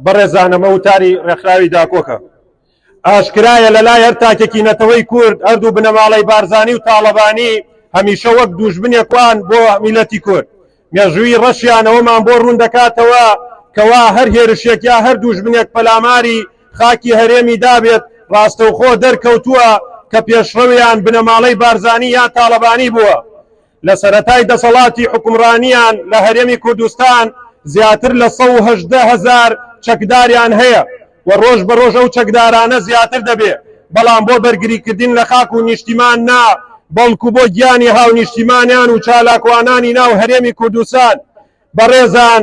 بەڕێزانەمە وتاری ڕێکخراوی داکۆکە ئاشکرایە لەلای هەر تاکێکینەتەوەی کورد هەردوو بنەماڵەی بارزانی و تاڵەبانی هەمیشە وەک دوژمنێکوان بۆ میلەتی کورد مێژووی ڕەشیانەوەمان بۆ ڕوون دەکاتەوە کەوا هەر هێرشێک یا هەر دوژمنێک پەلاماری خاکی هەرێمی دابێت ڕاستەوخۆ دەرکەوتووە کە پێشڕەویان بنەماڵەی بارزانی یا تاڵەبانی بووە لە سەرەتای دەسەڵاتی حکومڕانیان لە هەرێمی کوردستان زیاتر لە 118,000 چەکداریان هەیە و ڕۆژ بە ڕۆژ ئەو چەکدارانە زیاتر دەبێ بەڵام بۆ بەرگریکردن لە خاک و نیشتیمان نا بەڵکو بۆ گیانی هاو نیشتیمانیان و چالاکوانانی ناو هەرێمی کوردستان بەڕێزان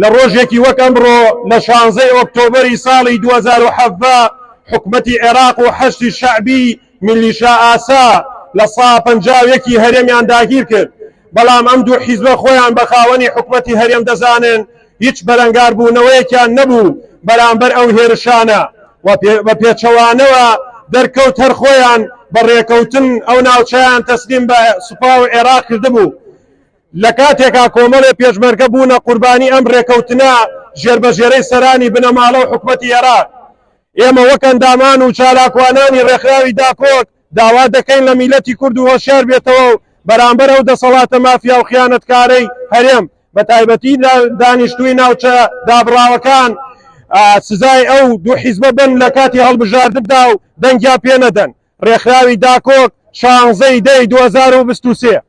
لە ڕۆژێکی وەک ئەمڕۆ لە 16 ئۆکتۆبەری ساڵی 2017 حکومەتی عێراق و حەشتی شەعبی میلیشا ئاسا لە 151 هەرێمیان داگیر کرد بەڵام ئەم دوو حیزبە خۆیان بە خاوەنی حکومەتی هەرێم دەزانن هیچ بەرەنگاربوونەوەیەکیان نەبوو بەرامبەر ئەو هێرشانە بە پێچەوانەوە دەرکەوت هەر خۆیان بە ڕێکەوتن ئەو ناوچەیان تەسلیم بە سوپا و عێراق کردبوو لە کاتێکا کۆمەڵێ پێشمەرگە بوونە قوربانی ئەم ڕێکەوتنە ژێربەژێرەی سەرانی بنەماڵە و حکومەتی عێراق ئێمە وەک ئەندامان و چالاکوانانی ڕێکخراوی داکۆک داوا دەکەین لە میلەتی کورد و هۆشیار بێتەوە و بەرامبەر ئەو دەسەڵاتە مافیا و خیانەتکارەی هەرێم بە تایبەتی دانیشتووی ناوچە دابڕاوەکان سزای ئەو دوو حیزبە بن لە کاتی هەڵبژاردندا و دەنگیا پێ نەدەن ڕێکخراوی داکۆک 16 دەی 2023